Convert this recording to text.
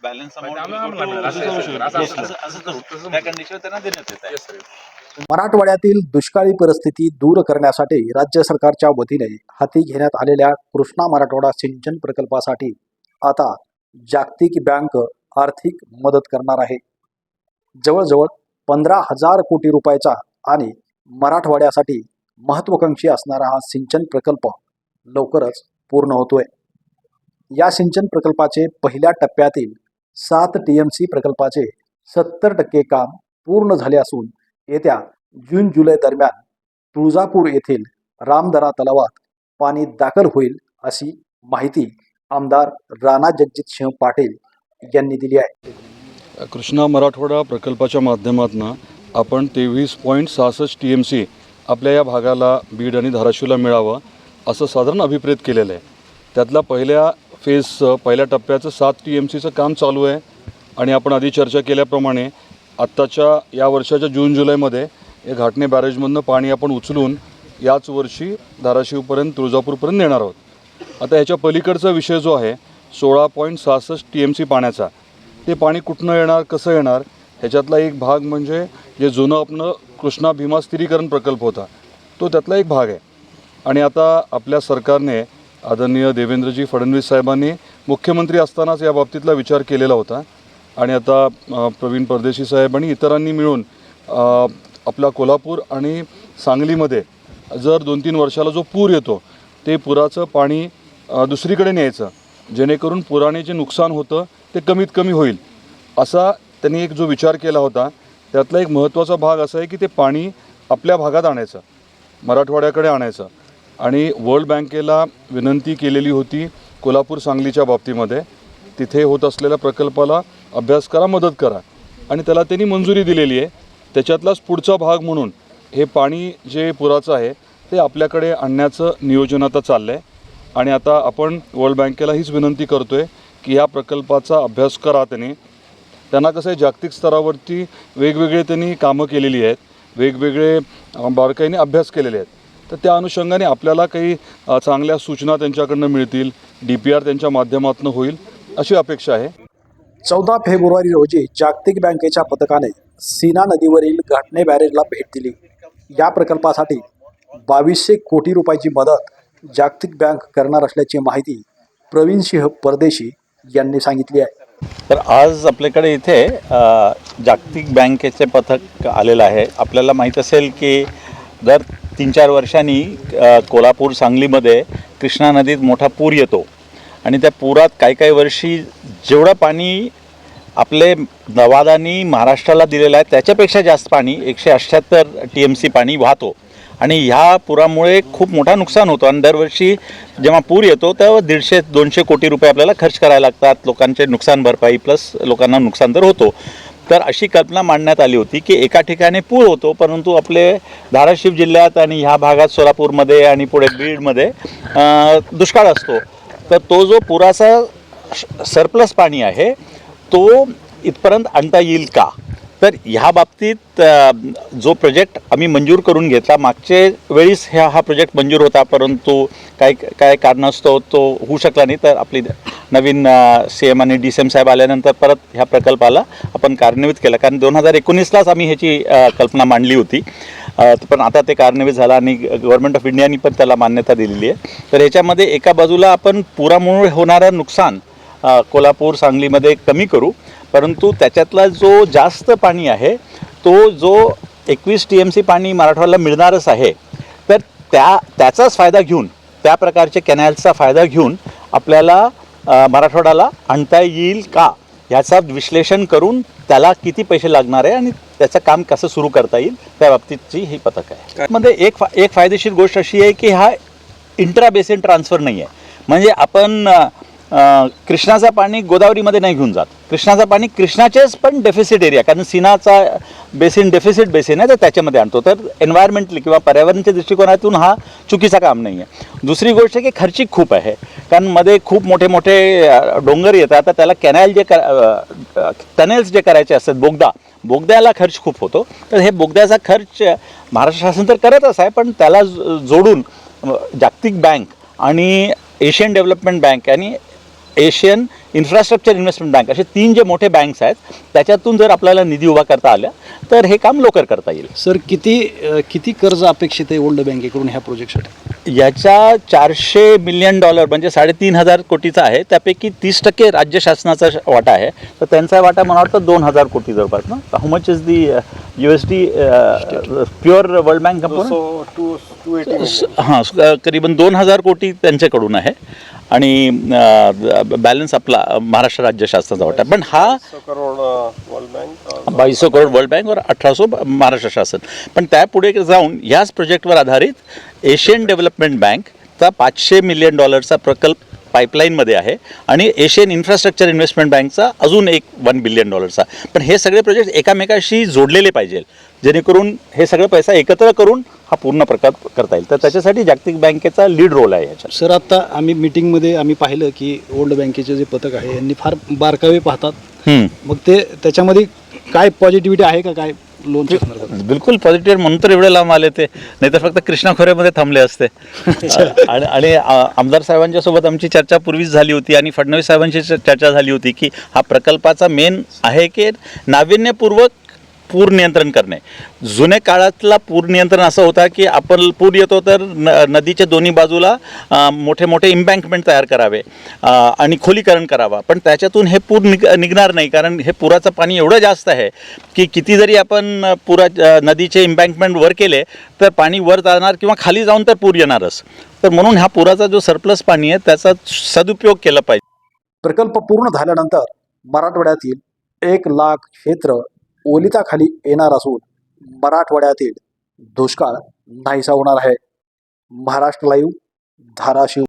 Balance मराठवाड्यातील दुष्काळी परिस्थिती दूर करण्यासाठी राज्य सरकारच्या वतीने हाती घेण्यात आलेल्या कृष्णा मराठवाडा सिंचन प्रकल्पासाठी आता जागतिक बँक आर्थिक मदत करणार आहे. जवळजवळ 15,000 कोटी रुपयाचा आणि मराठवाड्यासाठी महत्त्वाकांक्षी असणारा हा सिंचन प्रकल्प लवकरच पूर्ण होतोय. या सिंचन प्रकल्पाचे पहिल्या टप्प्यातील 7 TMC प्रकल्पाचे 70% काम पूर्ण झाले असून येत्या जून-जुलै दरम्यान तुळजापूर येथील रामदरा तलावात पाणी दाखल होईल अशी माहिती आमदार राणा जगजितसिंह पाटील यांनी दिली आहे. कृष्णा मराठवाडा प्रकल्पाच्या माध्यमातून आपण 23.66 TMC आपल्या या भागाला बीड आणि धाराशिवला मिळावं असं साधारण अभिप्रेत केलेलं आहे. त्यातला पहिल्या टप्प्याचं 7 TMCचं काम चालू आहे आणि आपण आधी चर्चा केल्याप्रमाणे आत्ताच्या या वर्षाच्या जून-जुलैमध्ये या घाटणे बॅरेजमधनं पाणी आपण उचलून याच वर्षी धाराशिवपर्यंत तुळजापूरपर्यंत नेणार आहोत. आता ह्याच्या पलीकडचा विषय जो आहे 16.66 TMC पाण्याचा, ते पाणी कुठनं येणार, कसं येणार, ह्याच्यातला एक भाग म्हणजे जे जुनं आपलं कृष्णा भीमा स्थिरीकरण प्रकल्प होता तो त्यातला एक भाग आहे. आणि आता आपल्या सरकारने आदरणीय देवेंद्रजी फडणवीस साहेबांनी मुख्यमंत्री असतानाच या बाबतीतला विचार केलेला होता आणि आता प्रवीण परदेशी साहेब आणि इतरांनी मिळून आपला कोल्हापूर आणि सांगलीमध्ये जर 2-3 वर्षाला जो पूर येतो ते पुराचं पाणी दुसरीकडे न्यायचं, जेणेकरून पुराने जे नुकसान होतं ते कमीत कमी होईल असा त्यांनी एक जो विचार केला होता. त्यातला एक महत्त्वाचा भाग असा आहे की ते पाणी आपल्या भागात आणायचं, मराठवाड्याकडे आणायचं. आणि वर्ल्ड बँकेला विनंती केलेली होती कोल्हापूर सांगलीच्या बाबतीमध्ये, तिथे होत असलेल्या प्रकल्पाला अभ्यास करा, मदत करा, आणि त्याला त्यांनी मंजुरी दिलेली आहे. त्याच्यातलाच पुढचा भाग म्हणून हे पाणी जे पुराचं आहे ते आपल्याकडे आणण्याचं नियोजन आता चाललं आहे. आणि आता आपण वर्ल्ड बँकेला हीच विनंती करतो आहे की ह्या प्रकल्पाचा अभ्यास करा. त्यांना कसं आहे, जागतिक स्तरावरती वेगवेगळे त्यांनी कामं केलेली आहेत, वेगवेगळे बारकाईने अभ्यास केलेले आहेत. तर त्या अनुषंगाने आपल्याला काही चांगल्या सूचना त्यांच्याकडनं मिळतील, DPR त्यांच्या माध्यमातून होईल अशी अपेक्षा आहे. 14 फेब्रुवारी रोजी जागतिक बँकेच्या पथकाने सीना नदीवरील घाटणे बॅरेजला भेट दिली. या प्रकल्पासाठी 2200 कोटी रुपयाची मदत जागतिक बँक करणार असल्याची माहिती प्रवीणसिंह परदेशी यांनी सांगितली आहे. तर आज आपल्याकडे इथे जागतिक बँकेचे पथक आलेलं आहे. आपल्याला माहीत असेल की दर 3-4 वर्षांनी कोल्हापूर सांगलीमध्ये कृष्णा नदीत मोठा पूर येतो आणि त्या पुरात काही वर्षी जेवढं पाणी आपले नवादानी महाराष्ट्राला दिलेलं आहे त्याच्यापेक्षा जास्त पाणी 178 TMC पाणी वाहतो आणि ह्या पुरामुळे खूप मोठा नुकसान होतो. आणि दरवर्षी जेव्हा पूर येतो तेव्हा 150-200 कोटी रुपये आपल्याला खर्च करायला लागतात, लोकांचे नुकसान भरपाई प्लस लोकांना नुकसान तर होतो. तर अशी कल्पना मांडण्यात आली होती की एका ठिकाणी पूर होतो परंतु आपले धाराशिव जिल्ह्यात आणि ह्या भागात सोलापूरमध्ये आणि पुढे बीडमध्ये दुष्काळ असतो. तर तो जो पुराचा सरप्लस पाणी आहे तो इथपर्यंत आणता येईल का, तर ह्या बाबतीत जो प्रोजेक्ट आम्ही मंजूर करून घेतला, मागच्या वेळीस हा प्रोजेक्ट मंजूर होता परंतु काय कारणास्तव तो होऊ शकला नाही. तर आपली नवीन CM आणि DCM साहेब आल्यानंतर परत ह्या प्रकल्पाला आपण कार्यान्वित केलं, कारण 2019लाच आम्ही ह्याची कल्पना मांडली होती. पण आता ते कार्यान्वित झालं आणि गव्हर्नमेंट ऑफ इंडियानी पण त्याला मान्यता दिलेली आहे. तर ह्याच्यामध्ये एका बाजूला आपण पुरामुळे होणारं नुकसान कोल्हापूर सांगलीमध्ये कमी करू, परंतु त्याच्यातला जो जास्त पाणी आहे तो जो 21 TMC पाणी मराठवाड्याला मिळणारच आहे, तर त्याचाच फायदा घेऊन, त्या प्रकारचे कॅनॅल्सचा फायदा घेऊन आपल्याला मराठवाड्याला आणता येईल का ह्याचा विश्लेषण करून त्याला किती पैसे लागणार आहे आणि त्याचं काम कसं सुरू करता येईल त्या बाबतीतची ही पथक आहे. मध्ये एक फायदेशीर गोष्ट अशी आहे की हा इंट्रा बेसिन ट्रान्सफर नाही आहे. म्हणजे आपण कृष्णाचं पाणी गोदावरीमध्ये नाही घेऊन जात, कृष्णाचं पाणी कृष्णाचेच पण डेफिसिट एरिया, कारण सीनाचा बेसिन डेफिसिट बेसिन आहे तर त्याच्यामध्ये आणतो. तर एन्व्हायरमेंटली किंवा पर्यावरणाच्या दृष्टिकोनातून हा चुकीचं काम नाही आहे. दुसरी गोष्ट की खर्चिक खूप आहे, कारण मध्ये खूप मोठे मोठे डोंगर येतात, तर त्याला टनेल्स जे करायचे असतात, बोगद्याला खर्च खूप होतो. तर हे बोगद्याचा खर्च महाराष्ट्र शासन तर करतच आहे, पण त्याला जोडून जागतिक बँक आणि एशियन डेव्हलपमेंट बँक आणि एशियन इन्फ्रास्ट्रक्चर इन्व्हेस्टमेंट बँक असे 3 जे मोठे बँक्स आहेत त्याच्यातून जर आपल्याला निधी उभा करता आल्या तर हे काम लवकर करता येईल. सर किती कर्ज अपेक्षित आहे वर्ल्ड बँकेकडून ह्या प्रोजेक्टसाठी? याच्या $400 मिलियन म्हणजे 3,500 कोटीचा आहे. त्यापैकी 30% राज्य शासनाचा वाटा आहे. तर त्यांचा वाटा मला वाटतं 2,000 कोटी जवळपास ना. How much is the USD pure world bank हां करीबन 2,000 कोटी त्यांच्याकडून आहे आणि बॅलन्स आपला महाराष्ट्र राज्य शासनाचा वाटा. पण हा 2200 करोड वर्ल्ड बँक और 1800 महाराष्ट्र शासन. पण त्यापुढे जाऊन याच प्रोजेक्टवर आधारित एशियन डेव्हलपमेंट बँकचा $500 मिलियन प्रकल्प पाईपलाईनमध्ये आहे आणि एशियन इन्फ्रास्ट्रक्चर इन्व्हेस्टमेंट बँकचा अजून एक $1 बिलियन. पण हे सगळे प्रोजेक्ट एकामेकाशी जोडलेले पाहिजे जेणेकरून हे सगळं पैसा एकत्र करून हा पूर्ण प्रकल्प करता येईल. तर त्याच्यासाठी जागतिक बँकेचा लीड रोल आहे याच्यात. सर आता आम्ही मीटिंगमध्ये आम्ही पाहिलं की वर्ल्ड बँकेचे जे पथक आहे यांनी फार बारकावे पाहतात. मग ते त्याच्यामध्ये काय पॉझिटिव्हिटी आहे का काय लोनच्या संदर्भात? बिलकुल पॉझिटिव्ह म्हणून तर एवढे लांब आले ते, नाही तर फक्त कृष्णा खोऱ्यामध्ये थांबले असते. आणि आमदार साहेबांच्या सोबत आमची चर्चा पूर्वीच झाली होती आणि फडणवीस साहेबांची चर्चा झाली होती की हा प्रकल्पाचा मेन आहे की नाविन्यपूर्वक पूर नियंत्रण करणे. जुन्या काळातला पूर नियंत्रण असं होता की आपण पूर येतो तर नदीच्या दोन्ही बाजूला मोठे मोठे इम्बँकमेंट तयार करावे आणि खोलीकरण करावा. पण त्याच्यातून हे पूर निघणार नाही कारण हे पुराचं पाणी एवढं जास्त आहे की किती जरी आपण नदीचे इम्बँकमेंट वर केले तर पाणी वर जाणार किंवा खाली जाऊन तर पूर येणारच. तर म्हणून हा पुराचा जो सरप्लस पाणी आहे त्याचा सदुपयोग केला पाहिजे. प्रकल्प पूर्ण झाल्यानंतर मराठवाड्यातील 1 लाख क्षेत्र ओलिताखाली येणार असून मराठवाड्यातील दुष्काळ नाहीसा होणार आहे. महाराष्ट्र लाईव्ह, धाराशिव.